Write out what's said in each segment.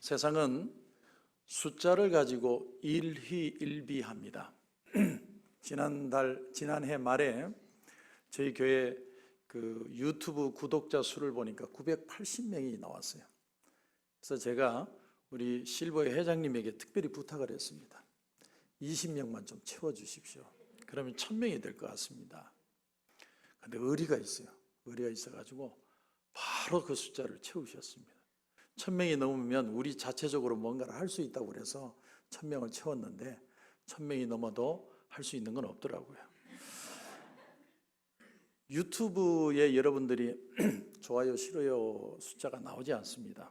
세상은 숫자를 가지고 일희일비합니다. 지난해 말에 저희 교회 그 유튜브 구독자 수를 보니까 980명이 나왔어요. 그래서 제가 우리 실버의 회장님에게 특별히 부탁을 했습니다. 20명만 좀 채워주십시오. 그러면 1000명이 될 것 같습니다. 근데 의리가 있어요. 의리가 있어가지고 바로 그 숫자를 채우셨습니다. 1000명이 넘으면 우리 자체적으로 뭔가를 할 수 있다고 그래서 1000명을 채웠는데 1000명이 넘어도 할 수 있는 건 없더라고요. 유튜브에 여러분들이 좋아요, 싫어요 숫자가 나오지 않습니다.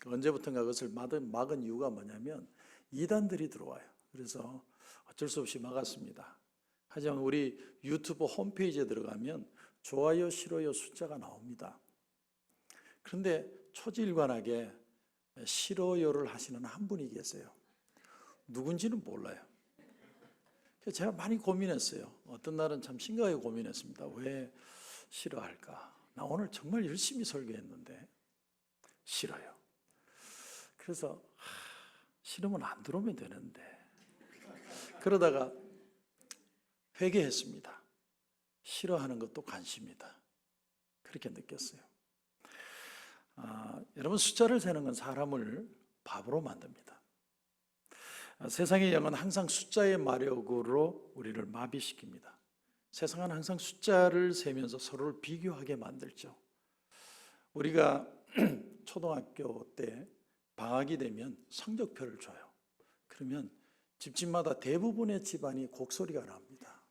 언제부턴가 그것을 막은 이유가 뭐냐면 이단들이 들어와요. 그래서 어쩔 수 없이 막았습니다. 하지만 우리 유튜브 홈페이지에 들어가면 좋아요, 싫어요 숫자가 나옵니다. 그런데 초지일관하게 싫어요를 하시는 한 분이 계세요. 누군지는 몰라요. 그래서 제가 많이 고민했어요. 어떤 날은 참 심각하게 고민했습니다. 왜 싫어할까? 나 오늘 정말 열심히 설교했는데 싫어요. 그래서 싫으면 안 들어오면 되는데 그러다가 회개했습니다. 싫어하는 것도 관심이다. 그렇게 느꼈어요. 여러분, 숫자를 세는 건 사람을 바보로 만듭니다. 세상의 영은 항상 숫자의 마력으로 우리를 마비시킵니다. 세상은 항상 숫자를 세면서 서로를 비교하게 만들죠. 우리가 초등학교 때 방학이 되면 성적표를 줘요. 그러면 집집마다 대부분의 집안이 곡소리가 납니다.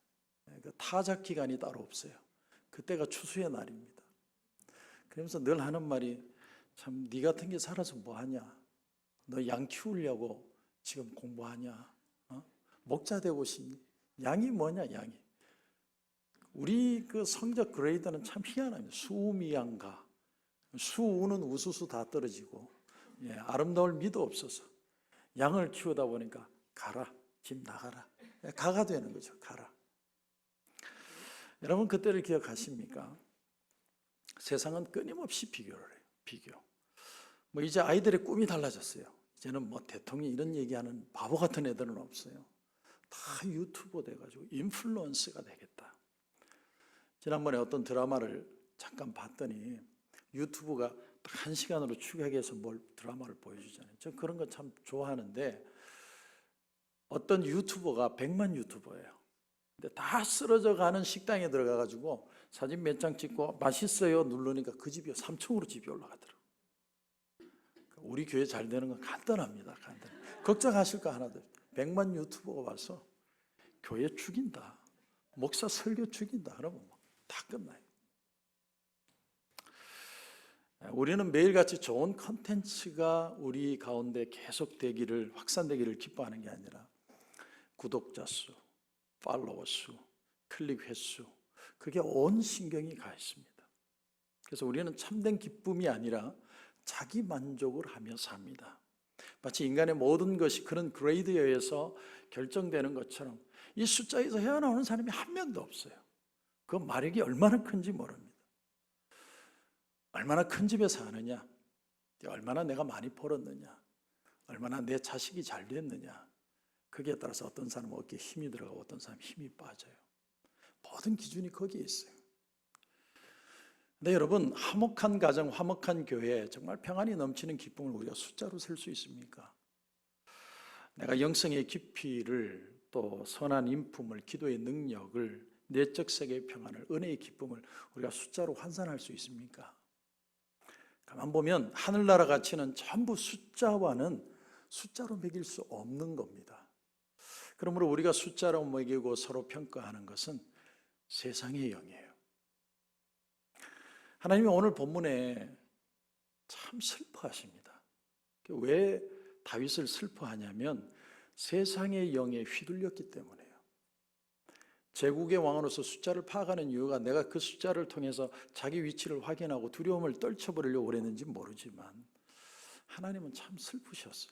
타작 기간이 따로 없어요. 그때가 추수의 날입니다. 그러면서 늘 하는 말이 참 네 같은 게 살아서 뭐하냐? 너 양 키우려고 지금 공부하냐? 목자 되고 싶니? 양이 뭐냐 양이? 우리 그 성적 그레이드는 참 희한합니다. 수미양가. 수우는 우수수 다 떨어지고 아름다울 미도 없어서 양을 키우다 보니까 가라, 집 나가라. 가가 되는 거죠. 가라. 여러분 그때를 기억하십니까? 세상은 끊임없이 비교를 해요. 비교. 이제 아이들의 꿈이 달라졌어요. 이제는 대통령 이런 얘기하는 바보 같은 애들은 없어요. 다 유튜버 돼가지고 인플루언서가 되겠다. 지난번에 어떤 드라마를 잠깐 봤더니 유튜브가 딱 1시간으로 축약해서 드라마를 보여주잖아요. 저 그런 거 참 좋아하는데 어떤 유튜버가 100만 유튜버예요. 근데 다 쓰러져 가는 식당에 들어가가지고 사진 몇 장 찍고 맛있어요 누르니까 그 집이 3층으로 집이 올라가더라고요. 우리 교회 잘 되는 건 간단합니다. 걱정하실 거 하나도 없어요. 100만 유튜버가 와서 교회 죽인다. 목사 설교 죽인다. 그러면 다 끝나요. 우리는 매일같이 좋은 컨텐츠가 우리 가운데 계속되기를 확산되기를 기뻐하는 게 아니라 구독자 수, 팔로워 수, 클릭 횟수 그게 온 신경이 가 있습니다. 그래서 우리는 참된 기쁨이 아니라 자기 만족을 하며 삽니다. 마치 인간의 모든 것이 그런 그레이드에 의해서 결정되는 것처럼 이 숫자에서 헤어나오는 사람이 한 명도 없어요. 그 마력이 얼마나 큰지 모릅니다. 얼마나 큰 집에 사느냐, 얼마나 내가 많이 벌었느냐, 얼마나 내 자식이 잘 됐느냐, 거기에 따라서 어떤 사람은 어깨에 힘이 들어가고 어떤 사람은 힘이 빠져요. 모든 기준이 거기에 있어요. 근데 여러분, 화목한 가정, 화목한 교회, 정말 평안이 넘치는 기쁨을 우리가 숫자로 셀 수 있습니까? 내가 영성의 깊이를 또 선한 인품을, 기도의 능력을, 내적 세계의 평안을, 은혜의 기쁨을 우리가 숫자로 환산할 수 있습니까? 가만 보면 하늘나라 가치는 전부 숫자와는 숫자로 매길 수 없는 겁니다. 그러므로 우리가 숫자로 매기고 서로 평가하는 것은 세상의 영이에요. 하나님이 오늘 본문에 참 슬퍼하십니다. 왜 다윗을 슬퍼하냐면 세상의 영에 휘둘렸기 때문에요. 제국의 왕으로서 숫자를 파악하는 이유가 내가 그 숫자를 통해서 자기 위치를 확인하고 두려움을 떨쳐버리려고 그랬는지 모르지만 하나님은 참 슬프셨어요.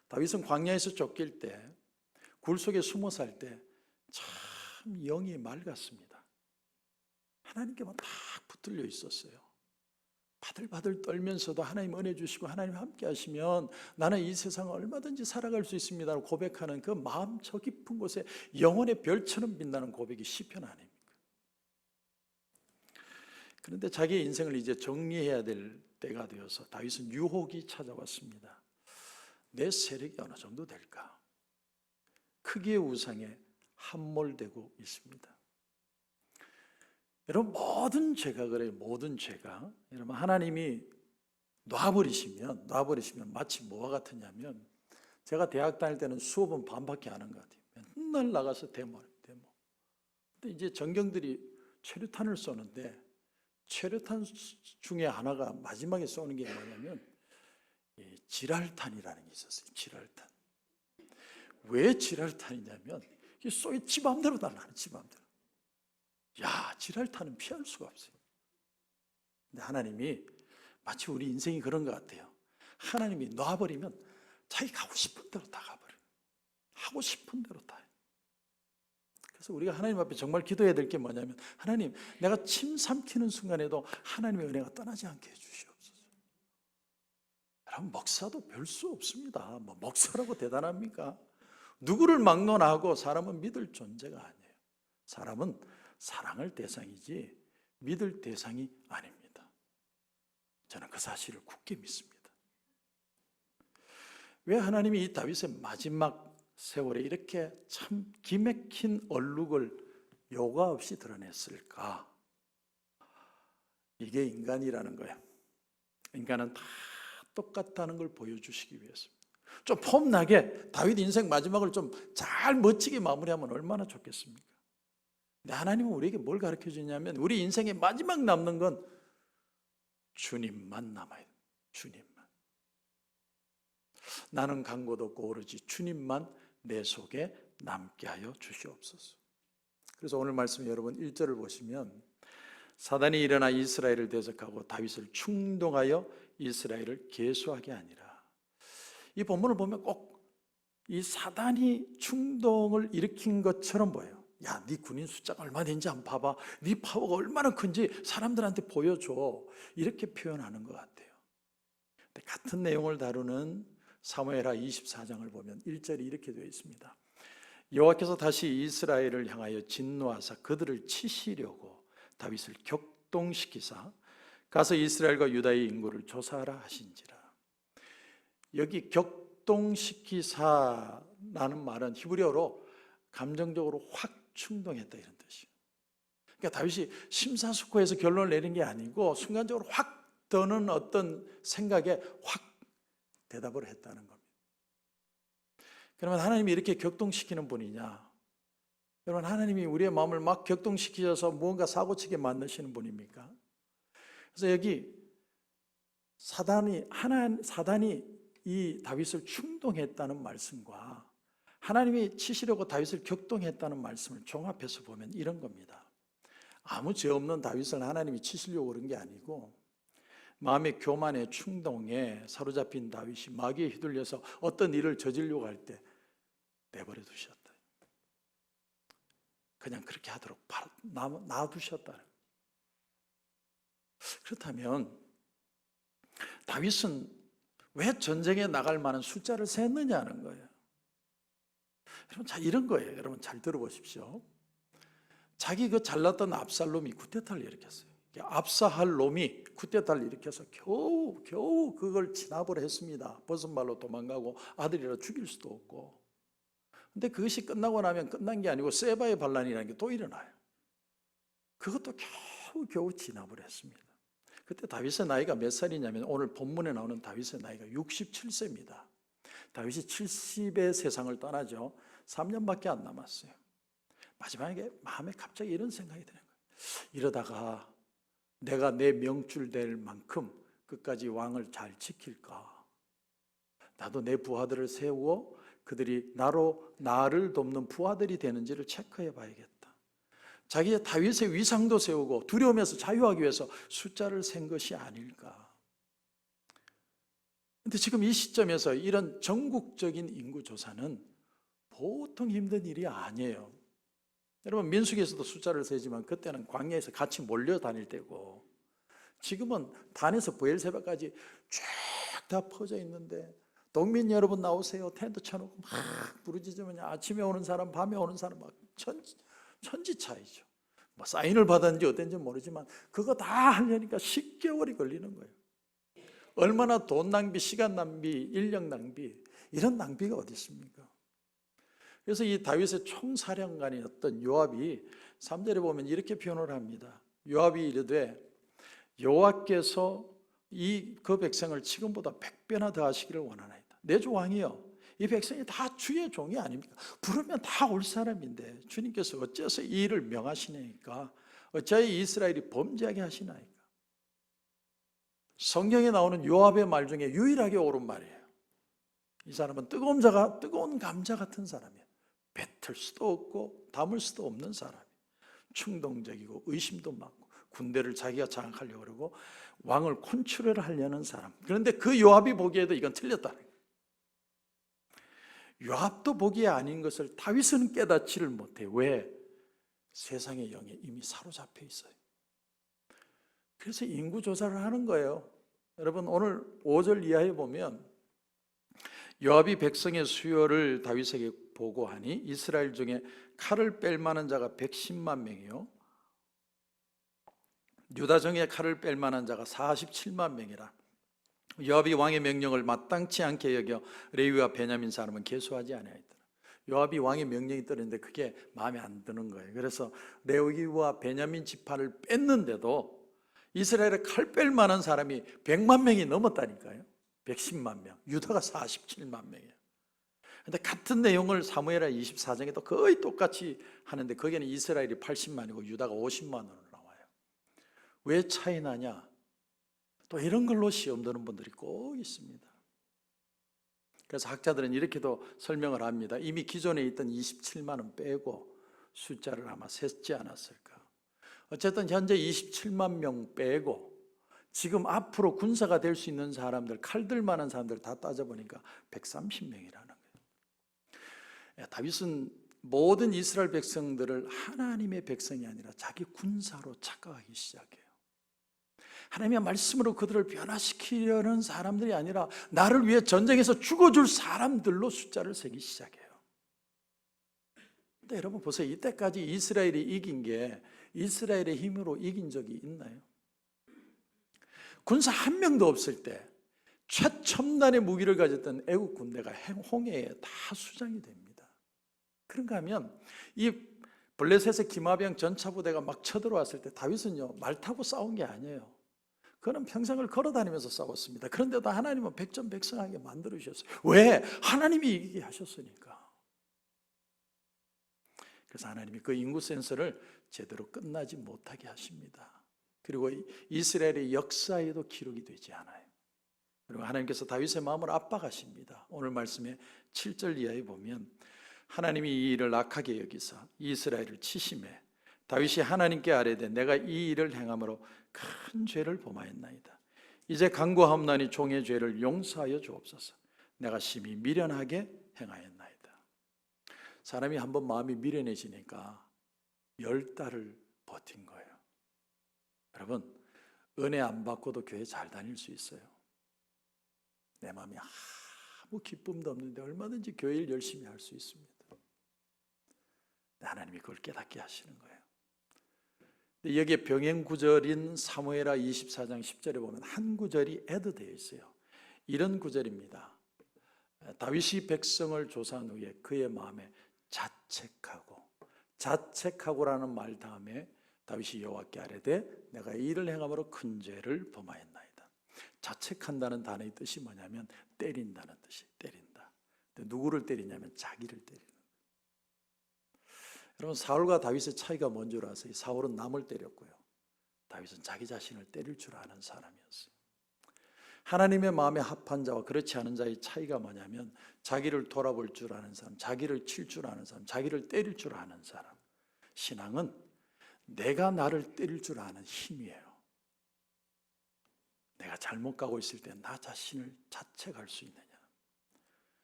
다윗은 광야에서 쫓길 때, 굴 속에 숨어 살 때 참 영이 맑았습니다. 하나님께만 딱 붙들려 있었어요. 바들바들 떨면서도 하나님 은혜 주시고 하나님 함께 하시면 나는 이 세상을 얼마든지 살아갈 수 있습니다 고백하는 그 마음 저 깊은 곳에 영혼의 별처럼 빛나는 고백이 시편 아닙니까? 그런데 자기의 인생을 이제 정리해야 될 때가 되어서 다윗은 유혹이 찾아왔습니다. 내 세력이 어느 정도 될까? 크기의 우상에 함몰되고 있습니다. 여러분, 모든 죄가 그래요. 모든 죄가. 여러분, 하나님이 놔버리시면 마치 뭐와 같으냐면, 제가 대학 다닐 때는 수업은 반밖에 안 한 것 같아요. 맨날 나가서 데모. 근데 이제 전경들이 최루탄을 쏘는데, 최루탄 중에 하나가 마지막에 쏘는 게 뭐냐면 지랄탄이라는 게 있었어요. 지랄탄. 왜 지랄탄이냐면 이게 쏘이 지 맘대로 날아가는 지 맘대로. 야, 지랄탄은 피할 수가 없어요. 근데 하나님이 마치 우리 인생이 그런 것 같아요. 하나님이 놔버리면 자기 가고 싶은 대로 다 가버려요. 하고 싶은 대로 다 해요. 그래서 우리가 하나님 앞에 정말 기도해야 될 게 뭐냐면, 하나님, 내가 침 삼키는 순간에도 하나님의 은혜가 떠나지 않게 해주시옵소서. 여러분, 목사도 별 수 없습니다. 뭐 목사라고 대단합니까? 누구를 막론하고 사람은 믿을 존재가 아니에요. 사람은 사랑할 대상이지 믿을 대상이 아닙니다. 저는 그 사실을 굳게 믿습니다. 왜 하나님이 이 다윗의 마지막 세월에 이렇게 참 기맥힌 얼룩을 요가 없이 드러냈을까? 이게 인간이라는 거예요. 인간은 다 똑같다는 걸 보여주시기 위해서입니다. 좀 폼나게 다윗 인생 마지막을 좀 잘 멋지게 마무리하면 얼마나 좋겠습니까? 근데 하나님은 우리에게 뭘 가르쳐 주냐면, 우리 인생의 마지막 남는 건 주님만 남아요. 주님만. 나는 간 곳 없고 오로지 주님만 내 속에 남게 하여 주시옵소서. 그래서 오늘 말씀 여러분 1절을 보시면, 사단이 일어나 이스라엘을 대적하고 다윗을 충동하여 이스라엘을 계수하게 하니라. 이 본문을 보면 꼭 이 사단이 충동을 일으킨 것처럼 보여요. 야, 네 군인 숫자가 얼마 되는지 한번 봐봐. 네 파워가 얼마나 큰지 사람들한테 보여줘. 이렇게 표현하는 것 같아요. 근데 같은 내용을 다루는 사무엘하 24장을 보면 1절이 이렇게 되어 있습니다. 여호와께서 다시 이스라엘을 향하여 진노하사 그들을 치시려고 다윗을 격동시키사 가서 이스라엘과 유다의 인구를 조사하라 하신지라. 여기 격동시키사라는 말은 히브리어로 감정적으로 확 충동했다 이런 뜻이에요. 그러니까 다윗이 심사숙고해서 결론을 내린 게 아니고 순간적으로 확 드는 어떤 생각에 확 대답을 했다는 겁니다. 그러면 하나님이 이렇게 격동시키는 분이냐? 여러분, 하나님이 우리의 마음을 막 격동시키셔서 무언가 사고치게 만드시는 분입니까? 그래서 여기 사단이 이 다윗을 충동했다는 말씀과 하나님이 치시려고 다윗을 격동했다는 말씀을 종합해서 보면 이런 겁니다. 아무 죄 없는 다윗을 하나님이 치시려고 그런 게 아니고, 마음의 교만의 충동에 사로잡힌 다윗이 마귀에 휘둘려서 어떤 일을 저지르려고 할 때 내버려 두셨다. 그냥 그렇게 하도록 바로 놔두셨다. 그렇다면 다윗은 왜 전쟁에 나갈 만한 숫자를 셌느냐는 거예요. 여러분, 자, 이런 거예요. 여러분 잘 들어보십시오. 자기 그 잘났던 압살롬이 쿠데타를 일으켰어요. 압사할 놈이 쿠데타를 일으켜서 겨우 그걸 진압을 했습니다. 벗은발로 도망가고 아들이라 죽일 수도 없고. 근데 그것이 끝나고 나면 끝난 게 아니고 세바의 반란이라는 게 또 일어나요. 그것도 겨우 진압을 했습니다. 그때 다윗의 나이가 몇 살이냐면, 오늘 본문에 나오는 다윗의 나이가 67세입니다. 다윗이 70의 세상을 떠나죠. 3년밖에 안 남았어요. 마지막에 마음에 갑자기 이런 생각이 드는 거예요. 이러다가 내가 내 명줄 될 만큼 끝까지 왕을 잘 지킬까? 나도 내 부하들을 세우고 그들이 나를 돕는 부하들이 되는지를 체크해 봐야겠다. 자기의 다윗의 위상도 세우고 두려움에서 자유하기 위해서 숫자를 센 것이 아닐까. 그런데 지금 이 시점에서 이런 전국적인 인구 조사는 보통 힘든 일이 아니에요. 여러분, 민수기에서도 숫자를 세지만 그때는 광야에서 같이 몰려 다닐 때고, 지금은 단에서 부엘세바까지 쫙 다 퍼져 있는데 동민 여러분 나오세요. 텐트 쳐놓고 막 부르짖으면 아침에 오는 사람, 밤에 오는 사람 막 천지 차이죠. 뭐 사인을 받았는지 어땠는지 모르지만 그거 다 하려니까 10개월이 걸리는 거예요. 얼마나 돈 낭비, 시간 낭비, 인력 낭비, 이런 낭비가 어디 있습니까? 그래서 이 다윗의 총사령관이었던 요압이 3절에 보면 이렇게 표현을 합니다. 요압이 이르되 여호와께서 그 백성을 지금보다 100배나 더 하시기를 원하나이다. 내 주 왕이여, 이 백성이 다 주의 종이 아닙니까? 부르면 다 올 사람인데 주님께서 어째서 이 일을 명하시나이까? 어찌하여 이스라엘이 범죄하게 하시나이까? 성경에 나오는 요압의 말 중에 유일하게 옳은 말이에요. 이 사람은 뜨거운 감자 같은 사람이에요. 뱉을 수도 없고 담을 수도 없는 사람이에요. 충동적이고 의심도 많고 군대를 자기가 장악하려고 그러고 왕을 컨트롤 하려는 사람. 그런데 그 요압이 보기에도 이건 틀렸다는 거예요. 요압도 보기에 아닌 것을 다윗은 깨닫지를 못해요. 왜? 세상의 영에 이미 사로잡혀 있어요. 그래서 인구 조사를 하는 거예요. 여러분 오늘 5절 이하에 보면 요압이 백성의 수요를 다윗에게 보고하니 이스라엘 중에 칼을 뺄 만한 자가 110만 명이요 유다 중에 칼을 뺄 만한 자가 47만 명이라. 요압이 왕의 명령을 마땅치 않게 여겨 레위와 베냐민 사람은 계수하지 아니하였더라. 요압이 왕의 명령이 떨어졌는데 그게 마음에 안 드는 거예요. 그래서 레위와 베냐민 지파를 뺐는데도 이스라엘에 칼 뺄 만한 사람이 100만 명이 넘었다니까요. 110만 명, 유다가 47만 명이에요. 근데 같은 내용을 사무엘하 24장에도 거의 똑같이 하는데 거기는 이스라엘이 80만이고 유다가 50만으로 나와요. 왜 차이 나냐? 또 이런 걸로 시험 드는 분들이 꼭 있습니다. 그래서 학자들은 이렇게도 설명을 합니다. 이미 기존에 있던 27만은 빼고 숫자를 아마 셌지 않았을까. 어쨌든 현재 27만 명 빼고 지금 앞으로 군사가 될 수 있는 사람들, 칼들 만한 사람들 다 따져보니까 130명이라는 거예요. 다윗은 모든 이스라엘 백성들을 하나님의 백성이 아니라 자기 군사로 착각하기 시작해요. 하나님의 말씀으로 그들을 변화시키려는 사람들이 아니라 나를 위해 전쟁에서 죽어줄 사람들로 숫자를 세기 시작해요. 근데 여러분 보세요. 이때까지 이스라엘이 이긴 게 이스라엘의 힘으로 이긴 적이 있나요? 군사 한 명도 없을 때 최첨단의 무기를 가졌던 애국 군대가 홍해에 다 수장이 됩니다. 그런가 하면 이 블레셋의 기마병 전차부대가 막 쳐들어왔을 때 다윗은요 말 타고 싸운 게 아니에요. 그는 평생을 걸어다니면서 싸웠습니다. 그런데도 하나님은 백전백승하게 만들어주셨어요. 왜? 하나님이 이기게 하셨으니까. 그래서 하나님이 그 인구 센서를 제대로 끝나지 못하게 하십니다. 그리고 이스라엘의 역사에도 기록이 되지 않아요. 그리고 하나님께서 다윗의 마음을 압박하십니다. 오늘 말씀에 7절 이하에 보면 하나님이 이 일을 악하게 여기사 이스라엘을 치심해 다윗이 하나님께 아뢰되 내가 이 일을 행함으로 큰 죄를 범하였나이다. 이제 간구하옵나니 종의 죄를 용서하여 주옵소서. 내가 심히 미련하게 행하였나이다. 사람이 한번 마음이 미련해지니까 10달을 버틴 거예요. 여러분 은혜 안 받고도 교회 잘 다닐 수 있어요. 내 마음이 아무 기쁨도 없는데 얼마든지 교회 일 열심히 할 수 있습니다. 하나님이 그걸 깨닫게 하시는 거예요. 여기에 병행 구절인 사무엘하 24장 10절에 보면 한 구절이 애드되어 있어요. 이런 구절입니다. 다윗이 백성을 조사한 후에 그의 마음에 자책하고라는 말 다음에 다윗이 여호와께 아뢰되 내가 이 일을 행함으로 큰 죄를 범하였나이다. 자책한다는 단어의 뜻이 뭐냐면 때린다는 뜻이 때린다. 누구를 때리냐면 자기를 때리는 거예요. 여러분 사울과 다윗의 차이가 뭔 줄 아세요? 사울은 남을 때렸고요. 다윗은 자기 자신을 때릴 줄 아는 사람이었어요. 하나님의 마음에 합한 자와 그렇지 않은 자의 차이가 뭐냐면 자기를 돌아볼 줄 아는 사람, 자기를 칠 줄 아는 사람, 자기를 때릴 줄 아는 사람. 신앙은 내가 나를 때릴 줄 아는 힘이에요. 내가 잘못 가고 있을 때 나 자신을 자책할 수 있느냐.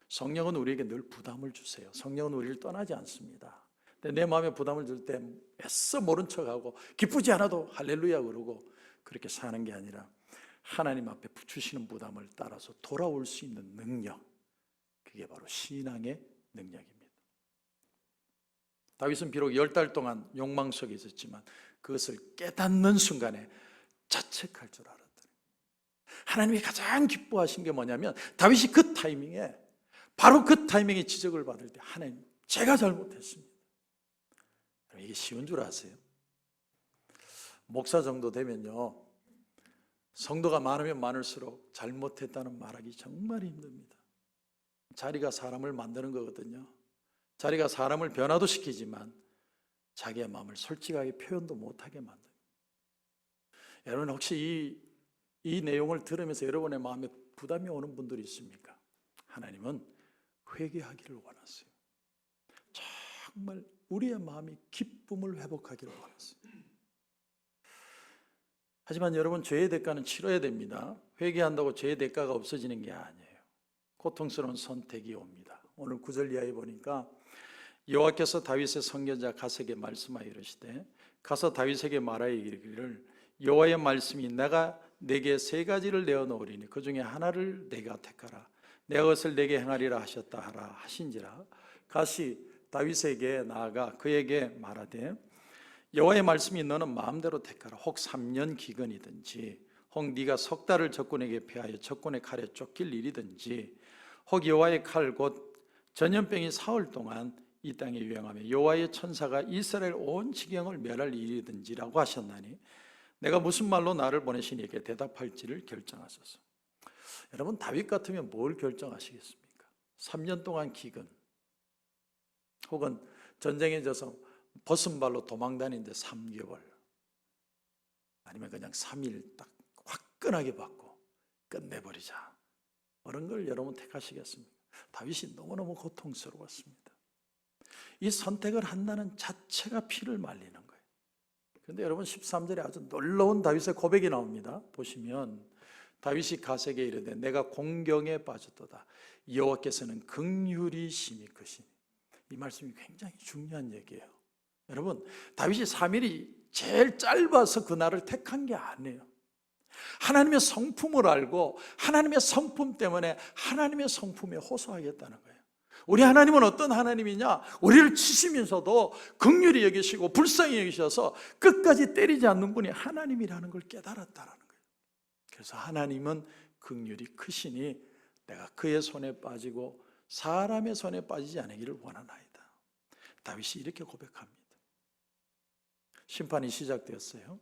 성령은 우리에게 늘 부담을 주세요. 성령은 우리를 떠나지 않습니다. 근데 내 마음에 부담을 줄 때 애써 모른 척하고 기쁘지 않아도 할렐루야 그러고 그렇게 사는 게 아니라 하나님 앞에 주시는 부담을 따라서 돌아올 수 있는 능력, 그게 바로 신앙의 능력입니다. 다윗은 비록 10달 동안 욕망 속에 있었지만 그것을 깨닫는 순간에 자책할 줄 알았더니, 하나님이 가장 기뻐하신 게 뭐냐면 다윗이 그 타이밍에, 바로 그 타이밍에 지적을 받을 때 하나님, 제가 잘못했습니다. 이게 쉬운 줄 아세요? 목사 정도 되면요, 성도가 많으면 많을수록 잘못했다는 말하기 정말 힘듭니다. 자리가 사람을 만드는 거거든요. 자리가 사람을 변화도 시키지만 자기의 마음을 솔직하게 표현도 못하게 만듭니다. 여러분, 혹시 이 내용을 들으면서 여러분의 마음에 부담이 오는 분들이 있습니까? 하나님은 회개하기를 원하세요. 정말 우리의 마음이 기쁨을 회복하기를 원하세요. 하지만 여러분, 죄의 대가는 치러야 됩니다. 회개한다고 죄의 대가가 없어지는 게 아니에요. 고통스러운 선택이 옵니다. 오늘 9절 이하에 보니까 여호와께서 다윗의 선견자 갓에게 말씀하여 이르시되, 가서 다윗에게 말하여 이르기를, 여호와의 말씀이 내가 내게 3가지를 내어 놓으리니 그 중에 하나를 내가 택하라. 내가 그것을 내게 행하리라 하셨다 하라 하신지라. 갓이 다윗에게 나아가 그에게 말하되, 여호와의 말씀이 너는 마음대로 택하라. 혹 3년 기근이든지, 혹 네가 석 달을 적군에게 패하여 적군의 칼에 쫓길 일이든지, 혹 여호와의 칼 곧 전염병이 사흘 동안 이 땅에 유행하며 여호와의 천사가 이스라엘 온 지경을 멸할 일이든지라고 하셨나니 내가 무슨 말로 나를 보내시니 이렇게 대답할지를 결정하소서. 여러분, 다윗 같으면 뭘 결정하시겠습니까? 3년 동안 기근, 혹은 전쟁에 져서 벗은 발로 도망다니는데 3개월, 아니면 그냥 3일 딱 화끈하게 받고 끝내버리자, 그런 걸 여러분 택하시겠습니까? 다윗이 너무너무 고통스러웠습니다. 이 선택을 한다는 자체가 피를 말리는 거예요. 그런데 여러분, 13절에 아주 놀라운 다윗의 고백이 나옵니다. 보시면 다윗이 갓에게 이르되, 내가 공경에 빠졌도다. 여호와께서는 긍휼히 심히 크시니. 이 말씀이 굉장히 중요한 얘기예요. 여러분, 다윗이 3일이 제일 짧아서 그날을 택한 게 아니에요. 하나님의 성품을 알고 하나님의 성품 때문에 하나님의 성품에 호소하겠다는 거예요. 우리 하나님은 어떤 하나님이냐? 우리를 치시면서도 긍휼히 여기시고 불쌍히 여기셔서 끝까지 때리지 않는 분이 하나님이라는 걸 깨달았다는 거예요. 그래서 하나님은 긍휼이 크시니 내가 그의 손에 빠지고 사람의 손에 빠지지 않기를 원하나이다. 다윗이 이렇게 고백합니다. 심판이 시작되었어요.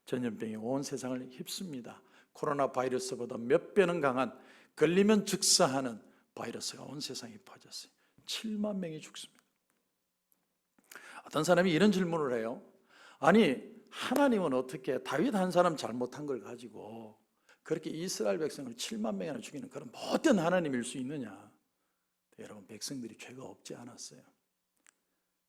전염병이 온 세상을 휩습니다. 코로나 바이러스보다 몇 배는 강한, 걸리면 즉사하는 바이러스가 온 세상에 퍼졌어요. 7만 명이 죽습니다. 어떤 사람이 이런 질문을 해요. 아니, 하나님은 어떻게 다윗 한 사람 잘못한 걸 가지고 그렇게 이스라엘 백성을 7만 명이나 죽이는 그런 못된 하나님일 수 있느냐? 여러분, 백성들이 죄가 없지 않았어요.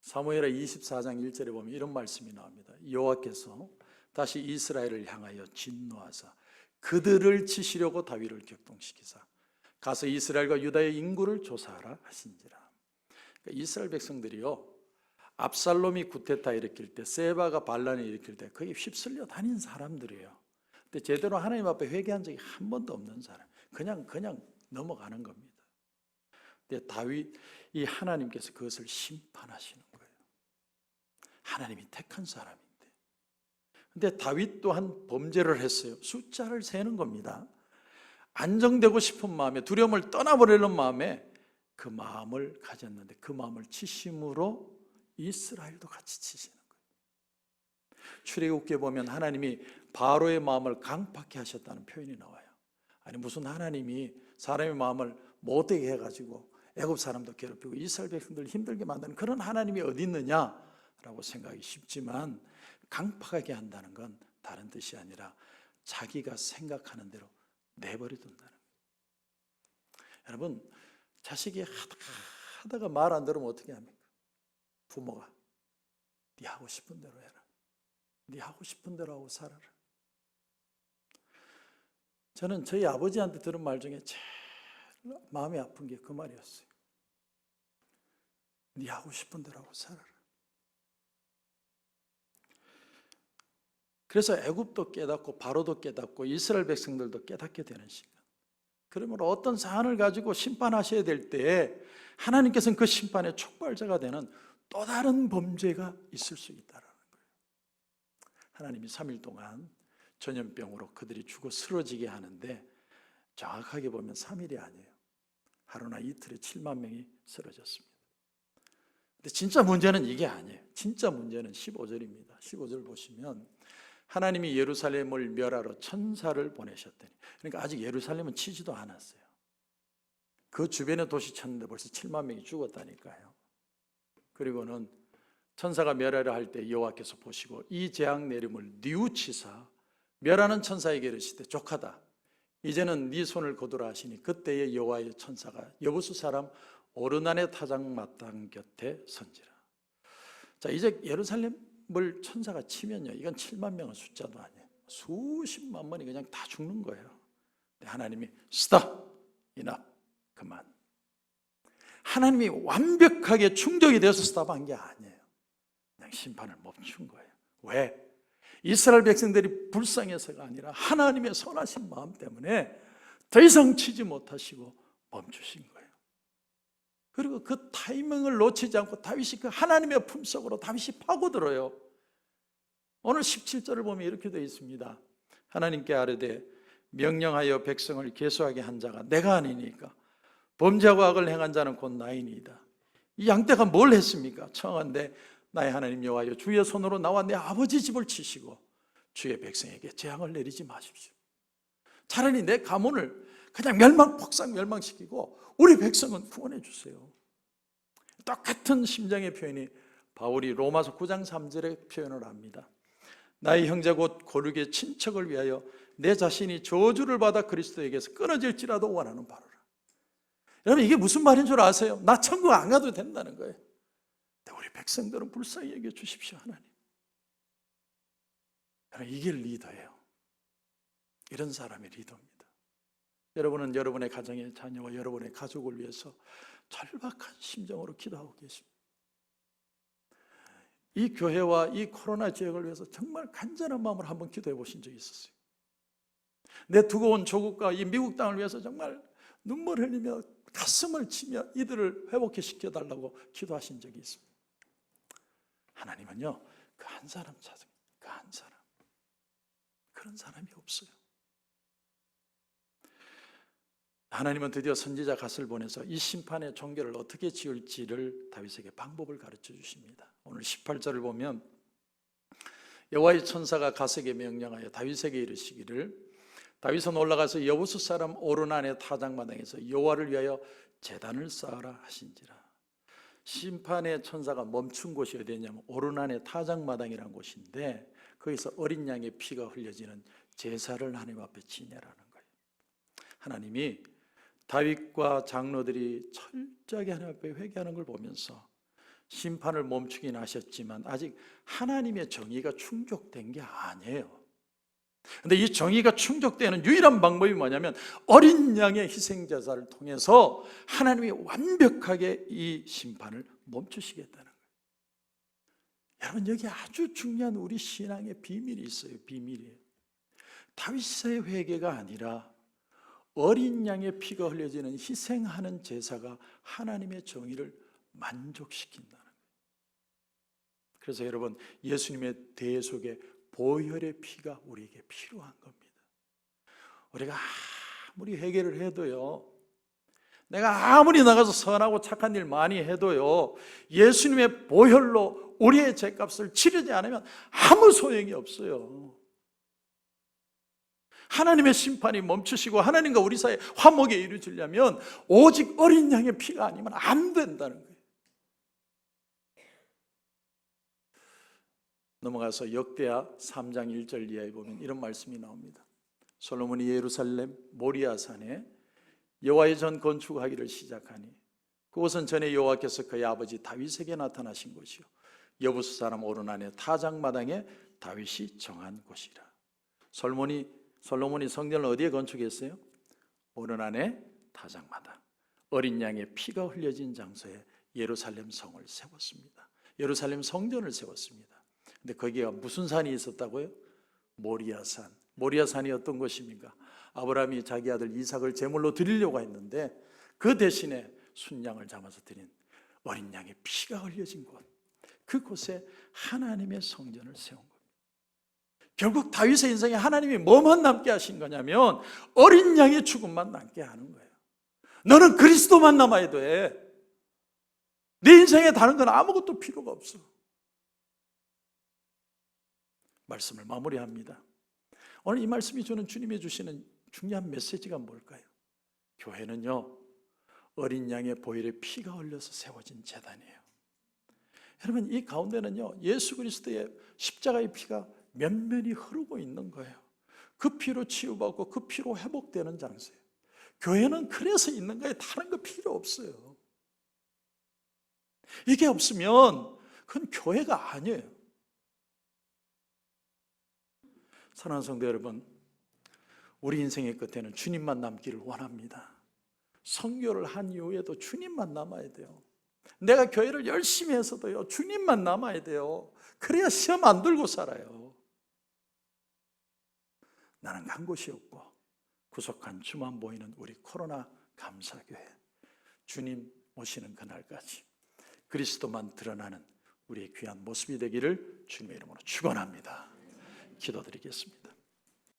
사무엘하 24장 1절에 보면 이런 말씀이 나옵니다. 여호와께서 다시 이스라엘을 향하여 진노하사 그들을 치시려고 다윗을 격동시키사 가서 이스라엘과 유다의 인구를 조사하라 하신지라. 그러니까 이스라엘 백성들이요, 압살롬이 구테타 일으킬 때, 세바가 반란을 일으킬 때 거의 휩쓸려 다닌 사람들이에요. 근데 제대로 하나님 앞에 회개한 적이 한 번도 없는 사람, 그냥 넘어가는 겁니다. 근데 다윗, 이 하나님께서 그것을 심판하시는 거예요. 하나님이 택한 사람인데. 근데 다윗 또한 범죄를 했어요. 숫자를 세는 겁니다. 안정되고 싶은 마음에, 두려움을 떠나버리는 마음에 그 마음을 가졌는데 그 마음을 치심으로 이스라엘도 같이 치시는 거예요. 출애굽기에 보면 하나님이 바로의 마음을 강팍해 하셨다는 표현이 나와요. 아니, 무슨 하나님이 사람의 마음을 못되게 해가지고 애굽 사람도 괴롭히고 이스라엘 백성들 힘들게 만드는 그런 하나님이 어디 있느냐라고 생각이 쉽지만, 강팍하게 한다는 건 다른 뜻이 아니라 자기가 생각하는 대로 내버려둔다는 거예요. 여러분, 자식이 하다가 말 안 들으면 어떻게 합니까? 부모가 네 하고 싶은 대로 해라, 네 하고 싶은 대로 하고 살아라. 저는 저희 아버지한테 들은 말 중에 제일 마음이 아픈 게 그 말이었어요. 네 하고 싶은 대로 하고 살아라. 그래서 애굽도 깨닫고 바로도 깨닫고 이스라엘 백성들도 깨닫게 되는 시간. 그러므로 어떤 사안을 가지고 심판하셔야 될 때에 하나님께서는 그 심판의 촉발자가 되는 또 다른 범죄가 있을 수 있다는 거예요. 하나님이 3일 동안 전염병으로 그들이 죽어 쓰러지게 하는데 정확하게 보면 3일이 아니에요. 하루나 이틀에 7만 명이 쓰러졌습니다. 근데 진짜 문제는 이게 아니에요. 진짜 문제는 15절입니다. 15절 보시면 하나님이 예루살렘을 멸하러 천사를 보내셨더니, 그러니까 아직 예루살렘은 치지도 않았어요. 그 주변에 도시 쳤는데 벌써 7만 명이 죽었다니까요. 그리고는 천사가 멸하려 할 때 여호와께서 보시고 이 재앙 내림을 뉘우치사 멸하는 천사에게 이르시되 족하다, 이제는 네 손을 거두라 하시니 그때의 여호와의 천사가 여부수 사람 오르난의 타작마당 곁에 선지라. 자, 이제 예루살렘을 천사가 치면요, 이건 7만 명의 숫자도 아니에요. 수십만 명이 그냥 다 죽는 거예요. 근데 하나님이 스탑, 이납, 그만. 하나님이 완벽하게 충족이 되어서 스탑한 게 아니에요. 그냥 심판을 멈춘 거예요. 왜? 이스라엘 백성들이 불쌍해서가 아니라 하나님의 선하신 마음 때문에 더 이상 치지 못하시고 멈추신 거예요. 그리고 그 타이밍을 놓치지 않고 다윗이 그 하나님의 품속으로 다윗이 파고들어요. 오늘 17절을 보면 이렇게 되어 있습니다. 하나님께 아뢰되 명령하여 백성을 계수하게 한 자가 내가 아니니까 범죄하고 악을 행한 자는 곧 나이니이다. 이 양떼가 뭘 했습니까? 청한데 나의 하나님 여호와여, 주의 손으로 나와 내 아버지 집을 치시고 주의 백성에게 재앙을 내리지 마십시오. 차라리 내 가문을 그냥 폭삭 멸망시키고 우리 백성은 구원해 주세요. 똑같은 심정의 표현이 바울이 로마서 9장 3절에 표현을 합니다. 나의 형제 곧 고륙의 친척을 위하여 내 자신이 저주를 받아 그리스도에게서 끊어질지라도 원하는 바로라. 여러분, 이게 무슨 말인 줄 아세요? 나 천국 안 가도 된다는 거예요. 우리 백성들은 불쌍히 여겨 주십시오, 하나님. 이게 리더예요. 이런 사람이 리더입니다. 여러분은 여러분의 가정의 자녀와 여러분의 가족을 위해서 절박한 심정으로 기도하고 계십니다. 이 교회와 이 코로나 지역을 위해서 정말 간절한 마음으로 한번 기도해 보신 적이 있었어요. 내 두고 온 조국과 이 미국 땅을 위해서 정말 눈물 흘리며 가슴을 치며 이들을 회복해 시켜달라고 기도하신 적이 있습니다. 하나님은요, 그 한 사람 찾습니다. 그 한 사람. 그런 사람이 없어요. 하나님은 드디어 선지자 갓을 보내서 이 심판의 종결을 어떻게 지을지를 다윗에게 방법을 가르쳐 주십니다. 오늘 18절을 보면 여호와의 천사가 갓에게 명령하여 다윗에게 이르시기를 다윗은 올라가서 여부수 사람 오르난의 타작마당에서 여호와를 위하여 제단을 쌓으라 하신지라. 심판의 천사가 멈춘 곳이 어디냐면 오르난의 타작마당이라는 곳인데 거기서 어린 양의 피가 흘려지는 제사를 하나님 앞에 지내라는 거예요. 하나님이 다윗과 장로들이 철저하게 하나님 앞에 회개하는 걸 보면서 심판을 멈추긴 하셨지만 아직 하나님의 정의가 충족된 게 아니에요. 그런데 이 정의가 충족되는 유일한 방법이 뭐냐면 어린 양의 희생제사를 통해서 하나님이 완벽하게 이 심판을 멈추시겠다는 거예요. 여러분, 여기 아주 중요한 우리 신앙의 비밀이 있어요. 비밀이에요. 다윗의 회개가 아니라 어린 양의 피가 흘려지는 희생하는 제사가 하나님의 정의를 만족시킨다는 거예요. 그래서 여러분, 예수님의 대속의 보혈의 피가 우리에게 필요한 겁니다. 우리가 아무리 회개를 해도요, 내가 아무리 나가서 선하고 착한 일 많이 해도요, 예수님의 보혈로 우리의 죄값을 치르지 않으면 아무 소용이 없어요. 하나님의 심판이 멈추시고 하나님과 우리 사이에 화목에 이루어지려면 오직 어린 양의 피가 아니면 안 된다는 거예요. 넘어가서 역대하 3장 1절 이하에 보면 이런 말씀이 나옵니다. 솔로몬이 예루살렘 모리아산에 여호와의 전 건축하기를 시작하니 그곳은 전에 여호와께서 그의 아버지 다윗에게 나타나신 곳이요 여부수 사람 오르난의 타작마당에 다윗이 정한 곳이라. 솔로몬이 성전을 어디에 건축했어요? 오르난의 타작마당, 어린 양의 피가 흘려진 장소에 예루살렘 성을 세웠습니다. 예루살렘 성전을 세웠습니다. 근데 거기가 무슨 산이 있었다고요? 모리아산. 모리아산이 어떤 곳입니까? 아브라함이 자기 아들 이삭을 제물로 드리려고 했는데 그 대신에 순양을 잡아서 드린 어린 양의 피가 흘려진 곳, 그곳에 하나님의 성전을 세운 겁니다. 결국 다윗의 인생에 하나님이 뭐만 남게 하신 거냐면 어린 양의 죽음만 남게 하는 거예요. 너는 그리스도만 남아야 돼. 내 인생에 다른 건 아무것도 필요가 없어. 말씀을 마무리합니다. 오늘 이 말씀이 저는 주님이 주시는 중요한 메시지가 뭘까요? 교회는요, 어린 양의 보혈에 피가 흘려서 세워진 제단이에요. 여러분, 이 가운데는요, 예수 그리스도의 십자가의 피가 면면이 흐르고 있는 거예요. 그 피로 치유받고 그 피로 회복되는 장소예요. 교회는 그래서 있는 거예요. 다른 거 필요 없어요. 이게 없으면 그건 교회가 아니에요. 사랑하는 성도 여러분, 우리 인생의 끝에는 주님만 남기를 원합니다. 선교를 한 이후에도 주님만 남아야 돼요. 내가 교회를 열심히 해서도요, 주님만 남아야 돼요. 그래야 시험 안 들고 살아요. 나는 간 곳이 없고 구속한 주만 보이는 우리 코로나 감사교회, 주님 오시는 그날까지 그리스도만 드러나는 우리의 귀한 모습이 되기를 주님의 이름으로 축원합니다. 기도드리겠습니다.